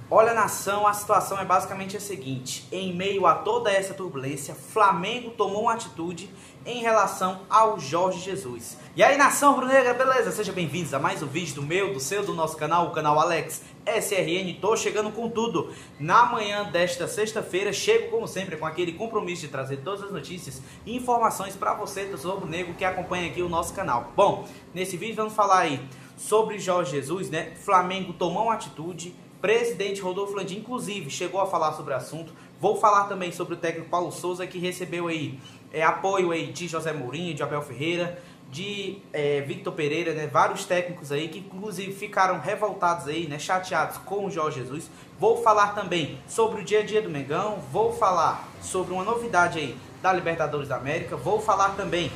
Olha, nação, a situação é basicamente a seguinte: em meio a toda essa turbulência, Flamengo tomou uma atitude em relação ao Jorge Jesus. E aí, nação rubro-negra, beleza? Sejam bem-vindos a mais um vídeo do meu, do seu, do nosso canal, o canal Alex SRN. Tô chegando com tudo. Na manhã desta sexta-feira, chego como sempre com aquele compromisso de trazer todas as notícias e informações para você, torcedor rubro-negro, que acompanha aqui o nosso canal. Bom, nesse vídeo vamos falar aí sobre Jorge Jesus, né? Flamengo tomou uma atitude. Presidente Rodolfo Landim, inclusive, chegou a falar sobre o assunto. Vou falar também sobre o técnico Paulo Souza, que recebeu aí apoio aí de José Mourinho, de Abel Ferreira, de Victor Pereira, né? Vários técnicos aí que inclusive ficaram revoltados aí, né? Chateados com o Jorge Jesus. Vou falar também sobre o dia a dia do Mengão. Vou falar sobre uma novidade aí da Libertadores da América. Vou falar também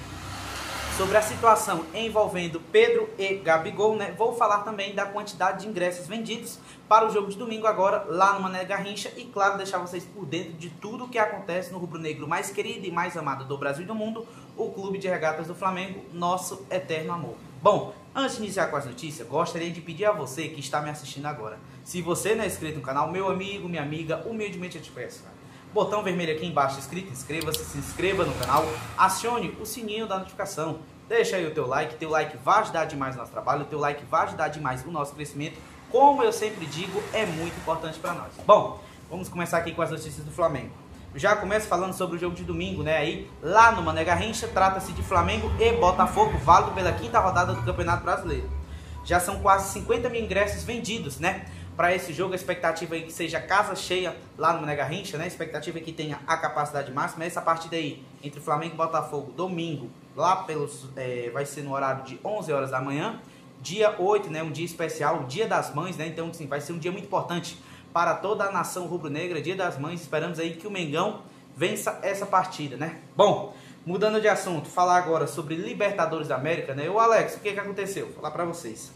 sobre a situação envolvendo Pedro e Gabigol, né? Vou falar também da quantidade de ingressos vendidos para o jogo de domingo agora, lá no Mané Garrincha. E claro, deixar vocês por dentro de tudo o que acontece no rubro-negro mais querido e mais amado do Brasil e do mundo, o Clube de Regatas do Flamengo, nosso eterno amor. Bom, antes de iniciar com as notícias, gostaria de pedir a você que está me assistindo agora, se você não é inscrito no canal, meu amigo, minha amiga, humildemente eu te peço, cara, botão vermelho aqui embaixo escrito, inscreva-se, se inscreva no canal, acione o sininho da notificação, deixa aí o teu like vai ajudar demais o nosso trabalho, o teu like vai ajudar demais o nosso crescimento, como eu sempre digo, é muito importante para nós. Bom, vamos começar aqui com as notícias do Flamengo. Já começo falando sobre o jogo de domingo, né? Aí, lá no Mané Garrincha, trata-se de Flamengo e Botafogo, válido pela quinta rodada do Campeonato Brasileiro. Já são quase 50 mil ingressos vendidos, né? Para esse jogo, a expectativa é que seja casa cheia lá no Mané Garrincha, né? A expectativa é que tenha a capacidade máxima. Essa partida aí, entre Flamengo e Botafogo, domingo, lá pelos, vai ser no horário de 11 horas da manhã. Dia 8, né? Um dia especial, o Dia das Mães, né? Então, assim, vai ser um dia muito importante para toda a nação rubro-negra, Dia das Mães. Esperamos aí que o Mengão vença essa partida, né? Bom, mudando de assunto, falar agora sobre Libertadores da América, né? O Alex, o que aconteceu? Vou falar para vocês.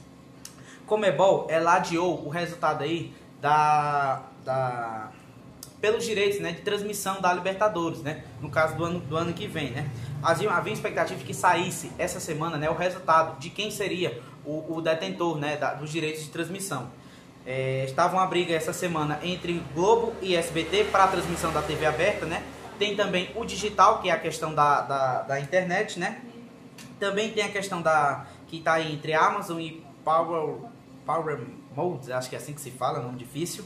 Comebol, ela adiou o resultado aí pelos direitos, né, de transmissão da Libertadores, né? No caso do ano que vem, né? Havia expectativa de que saísse essa semana, né, o resultado de quem seria o detentor, né, dos direitos de transmissão. Estava uma briga essa semana entre Globo e SBT para a transmissão da TV aberta, né? Tem também o digital, que é a questão da internet, né? Também tem a questão que está aí entre Amazon e Power Modes, acho que é assim que se fala, nome difícil.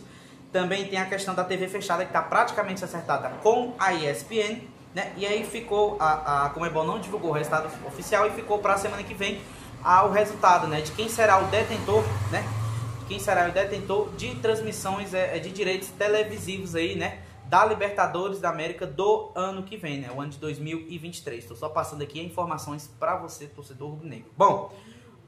Também tem a questão da TV fechada, que está praticamente acertada com a ESPN, né? E aí ficou, a Comebol não divulgou o resultado oficial e ficou para a semana que vem o resultado, né, de quem será o detentor, né? Quem será o detentor de transmissões de direitos televisivos aí, né, da Libertadores da América do ano que vem, né, o ano de 2023. Estou só passando aqui informações para você, torcedor rubro-negro. Bom,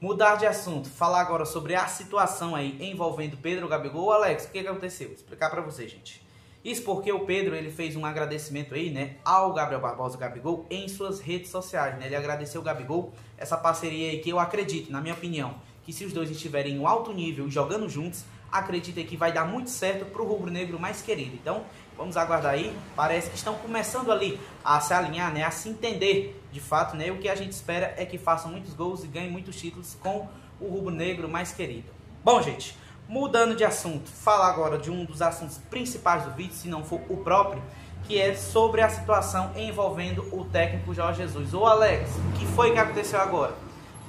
mudar de assunto, falar agora sobre a situação aí envolvendo Pedro Gabigol. Alex, o que aconteceu? Vou explicar para você, gente. Isso porque o Pedro, ele fez um agradecimento aí, né, ao Gabriel Barbosa Gabigol em suas redes sociais, né? Ele agradeceu o Gabigol, essa parceria aí que eu acredito, na minha opinião, que se os dois estiverem em alto nível e jogando juntos, acredito que vai dar muito certo pro rubro-negro mais querido. Então, vamos aguardar aí. Parece que estão começando ali a se alinhar, né, a se entender de fato, né? O que a gente espera é que façam muitos gols e ganhem muitos títulos com o rubro-negro mais querido. Bom, gente, mudando de assunto, falar agora de um dos assuntos principais do vídeo, se não for o próprio, que é sobre a situação envolvendo o técnico Jorge Jesus. Ô Alex, o que foi que aconteceu agora?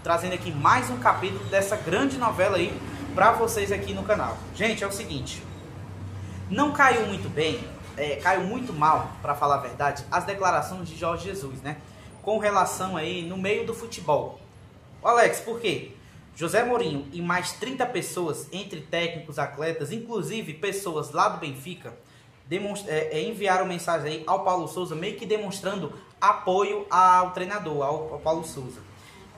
Trazendo aqui mais um capítulo dessa grande novela aí para vocês aqui no canal. Gente, é o seguinte, não caiu muito bem, caiu muito mal, para falar a verdade, as declarações de Jorge Jesus, né? Com relação aí no meio do futebol. Ô Alex, por quê? José Mourinho e mais 30 pessoas, entre técnicos, atletas, inclusive pessoas lá do Benfica, enviaram mensagem aí ao Paulo Souza, meio que demonstrando apoio ao treinador, ao Paulo Souza.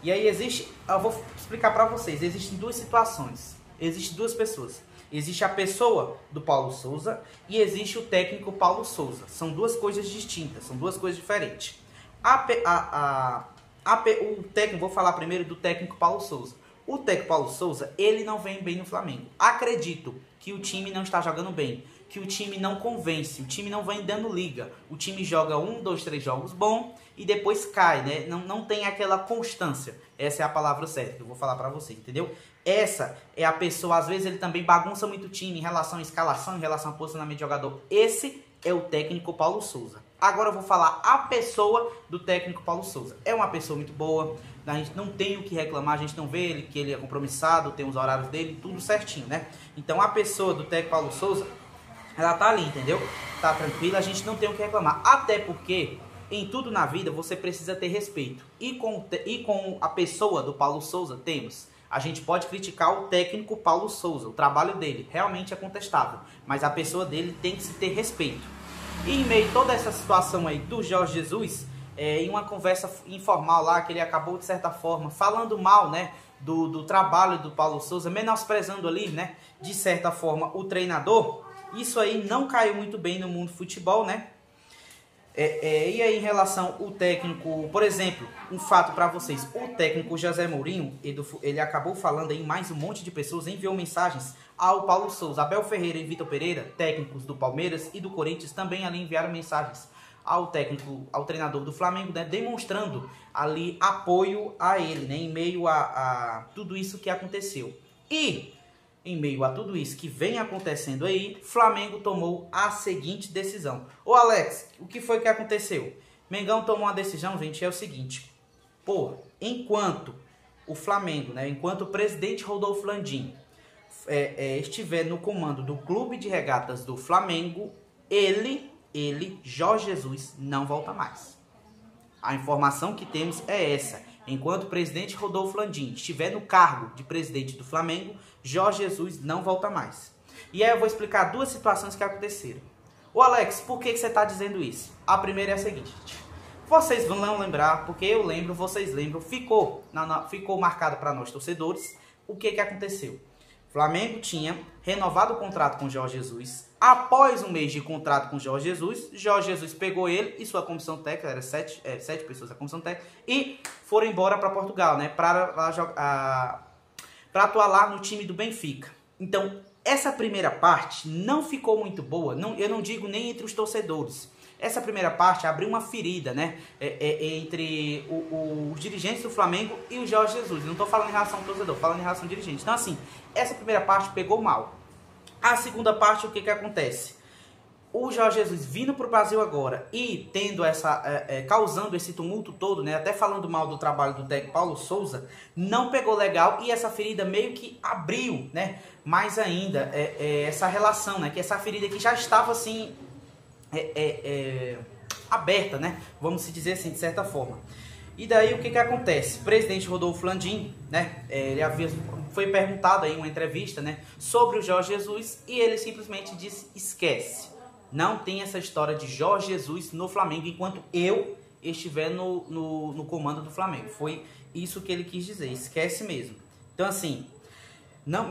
E aí eu vou explicar para vocês, existem duas situações, existem duas pessoas. Existe a pessoa do Paulo Souza e existe o técnico Paulo Souza. São duas coisas distintas, são duas coisas diferentes. O técnico, vou falar primeiro do técnico Paulo Souza. O técnico Paulo Souza, ele não vem bem no Flamengo. Acredito que o time não está jogando bem, que o time não convence, o time não vem dando liga. O time joga 1, 2, 3 jogos bons e depois cai, né? Não tem aquela constância. Essa é a palavra certa que eu vou falar pra você, entendeu? Essa é a pessoa, às vezes ele também bagunça muito o time em relação à escalação, em relação ao posicionamento de jogador. Esse é o técnico Paulo Souza. Agora eu vou falar a pessoa do técnico Paulo Souza. É uma pessoa muito boa, a gente não tem o que reclamar, a gente não vê que ele é compromissado, tem os horários dele, tudo certinho, né? Então a pessoa do técnico Paulo Souza, ela tá ali, entendeu? Tá tranquila, a gente não tem o que reclamar. Até porque em tudo na vida você precisa ter respeito. E com a pessoa do Paulo Souza temos. A gente pode criticar o técnico Paulo Souza, o trabalho dele realmente é contestável, mas a pessoa dele tem que se ter respeito. E em meio a toda essa situação aí do Jorge Jesus, em uma conversa informal lá, que ele acabou de certa forma falando mal, né, do trabalho do Paulo Souza, menosprezando ali, né, de certa forma o treinador, isso aí não caiu muito bem no mundo do futebol, né? E aí em relação ao técnico, por exemplo, um fato para vocês, o técnico José Mourinho, ele acabou falando aí, mais um monte de pessoas enviou mensagens ao Paulo Souza. Abel Ferreira e Vitor Pereira, técnicos do Palmeiras e do Corinthians, também ali enviaram mensagens ao treinador do Flamengo, né, demonstrando ali apoio a ele, né, em meio a tudo isso que aconteceu. E em meio a tudo isso que vem acontecendo aí, Flamengo tomou a seguinte decisão. Ô Alex, o que foi que aconteceu? Mengão tomou uma decisão, gente, é o seguinte. Pô, enquanto o Flamengo, né, enquanto o presidente Rodolfo Landim estiver no comando do clube de regatas do Flamengo, Jorge Jesus, não volta mais. A informação que temos é essa. Enquanto o presidente Rodolfo Landim estiver no cargo de presidente do Flamengo, Jorge Jesus não volta mais. E aí eu vou explicar duas situações que aconteceram. Ô Alex, por que você está dizendo isso? A primeira é a seguinte. Vocês vão lembrar, porque eu lembro, vocês lembram, ficou marcado para nós torcedores o que aconteceu. O Flamengo tinha renovado o contrato com Jorge Jesus. Após um mês de contrato com Jorge Jesus pegou ele e sua comissão técnica, era sete pessoas da comissão técnica, e foram embora para Portugal, né, para atuar lá no time do Benfica. Então, essa primeira parte não ficou muito boa, eu não digo nem entre os torcedores. Essa primeira parte abriu uma ferida, né, entre os dirigentes do Flamengo e o Jorge Jesus. Não estou falando em relação ao torcedor, falando em relação ao dirigente. Então, assim, essa primeira parte pegou mal. A segunda parte, o que acontece? O Jorge Jesus vindo para o Brasil agora e tendo causando esse tumulto todo, né, até falando mal do trabalho do técnico Paulo Souza, não pegou legal e essa ferida meio que abriu, né, mais ainda essa relação, né, que essa ferida que já estava assim aberta, né, vamos se dizer assim, de certa forma. E daí o que acontece? O presidente Rodolfo Landim, né, foi perguntado aí em uma entrevista, né, sobre o Jorge Jesus e ele simplesmente disse: esquece, não tem essa história de Jorge Jesus no Flamengo enquanto eu estiver no comando do Flamengo. Foi isso que ele quis dizer, esquece mesmo. Então assim,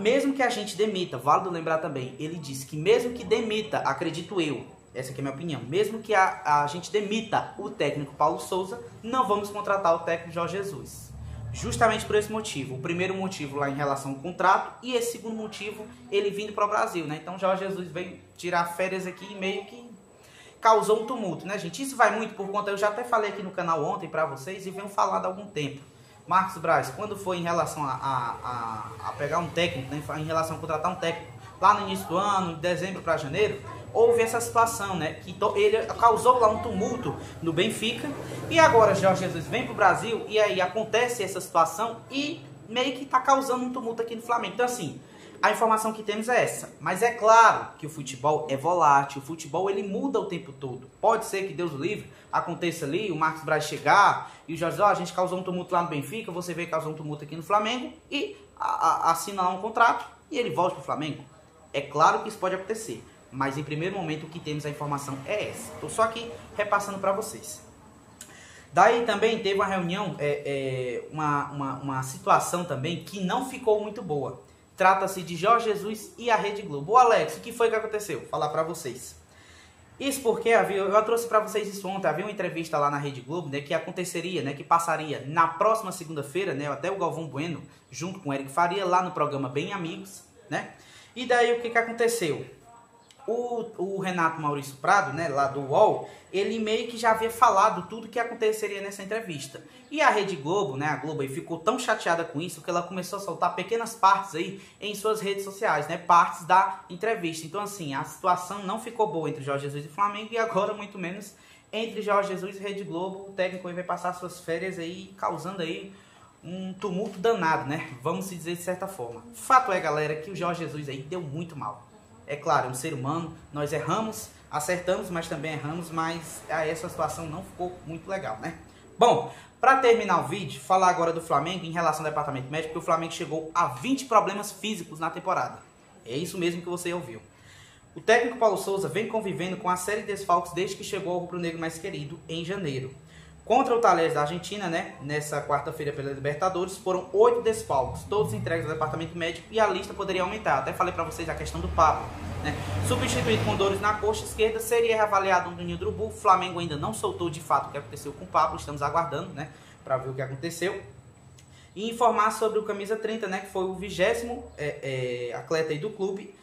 mesmo que a gente demita, válido lembrar também, ele disse que mesmo que demita, acredito eu, essa aqui é a minha opinião, mesmo que a gente demita o técnico Paulo Souza, não vamos contratar o técnico Jorge Jesus. Justamente por esse motivo. O primeiro motivo lá em relação ao contrato e esse segundo motivo, ele vindo para o Brasil, né? Então Jorge Jesus veio tirar férias aqui e meio que causou um tumulto, né, gente? Isso vai muito por conta, eu já até falei aqui no canal ontem para vocês e venho falando há algum tempo. Marcos Braz, quando foi em relação a pegar um técnico, né, em relação a contratar um técnico lá no início do ano, de dezembro para janeiro, houve essa situação, né, que ele causou lá um tumulto no Benfica, e agora Jorge Jesus vem pro Brasil, e aí acontece essa situação, e meio que tá causando um tumulto aqui no Flamengo. Então assim, a informação que temos é essa, mas é claro que o futebol é volátil, o futebol ele muda o tempo todo. Pode ser que, Deus o livre, aconteça ali, o Marcos Braz chegar, e o Jorge diz: a gente causou um tumulto lá no Benfica, você veio causar um tumulto aqui no Flamengo, e assina lá um contrato, e ele volta pro Flamengo. É claro que isso pode acontecer. Mas em primeiro momento o que temos a informação é essa. Estou só aqui repassando para vocês. Daí também teve uma reunião, uma situação também que não ficou muito boa. Trata-se de Jorge Jesus e a Rede Globo. Ô Alex, o que foi que aconteceu? Vou falar para vocês. Isso porque eu trouxe para vocês isso ontem, havia uma entrevista lá na Rede Globo, né, que aconteceria, né, que passaria na próxima segunda-feira, né, até o Galvão Bueno, junto com o Eric Faria, lá no programa Bem Amigos, né? E daí o que aconteceu? o Renato Maurício Prado, né, lá do UOL, ele meio que já havia falado tudo que aconteceria nessa entrevista. E a Rede Globo, né, a Globo aí ficou tão chateada com isso que ela começou a soltar pequenas partes aí em suas redes sociais, né, partes da entrevista. Então assim, a situação não ficou boa entre Jorge Jesus e Flamengo e agora muito menos entre Jorge Jesus e Rede Globo. O técnico aí vai passar suas férias aí causando aí um tumulto danado, né, vamos se dizer de certa forma. Fato é, galera, que o Jorge Jesus aí deu muito mal. É claro, é um ser humano, nós erramos, acertamos, mas também erramos, mas essa situação não ficou muito legal, né? Bom, para terminar o vídeo, falar agora do Flamengo em relação ao departamento médico, porque o Flamengo chegou a 20 problemas físicos na temporada. É isso mesmo que você ouviu. O técnico Paulo Souza vem convivendo com a série de desfalques desde que chegou ao rubro-negro mais querido em janeiro. Contra o Talheres da Argentina, né, nessa quarta-feira pela Libertadores, foram 8 desfalques, todos entregues ao departamento médico e a lista poderia aumentar. Até falei para vocês a questão do Pablo, né? Substituído com dores na coxa esquerda, seria reavaliado um Ninho do Urubu. O Flamengo ainda não soltou de fato o que aconteceu com o Pablo, estamos aguardando, né, para ver o que aconteceu. E informar sobre o camisa 30, né, que foi o 20º atleta aí do clube,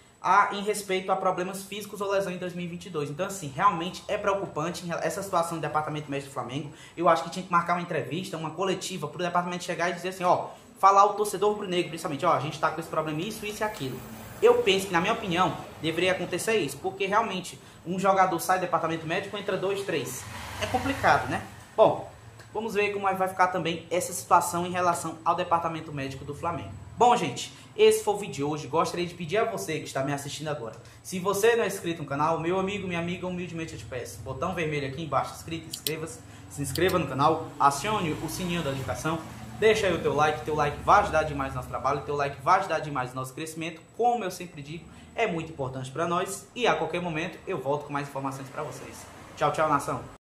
em respeito a problemas físicos ou lesão em 2022. Então, assim, realmente é preocupante essa situação do departamento médico do Flamengo. Eu acho que tinha que marcar uma entrevista, uma coletiva, para o departamento chegar e dizer assim, ó, falar ao torcedor rubro-negro, principalmente, ó, a gente tá com esse problema, isso e aquilo. Eu penso que, na minha opinião, deveria acontecer isso, porque realmente um jogador sai do departamento médico, entra 2, 3. É complicado, né? Bom, vamos ver como vai ficar também essa situação em relação ao departamento médico do Flamengo. Bom, gente, esse foi o vídeo de hoje. Gostaria de pedir a você que está me assistindo agora, se você não é inscrito no canal, meu amigo, minha amiga, humildemente eu te peço, botão vermelho aqui embaixo, inscrito, inscreva-se, se inscreva no canal, acione o sininho da notificação, deixa aí o teu like vai ajudar demais o nosso trabalho, teu like vai ajudar demais o nosso crescimento, como eu sempre digo, é muito importante para nós e a qualquer momento eu volto com mais informações para vocês. Tchau, tchau, nação!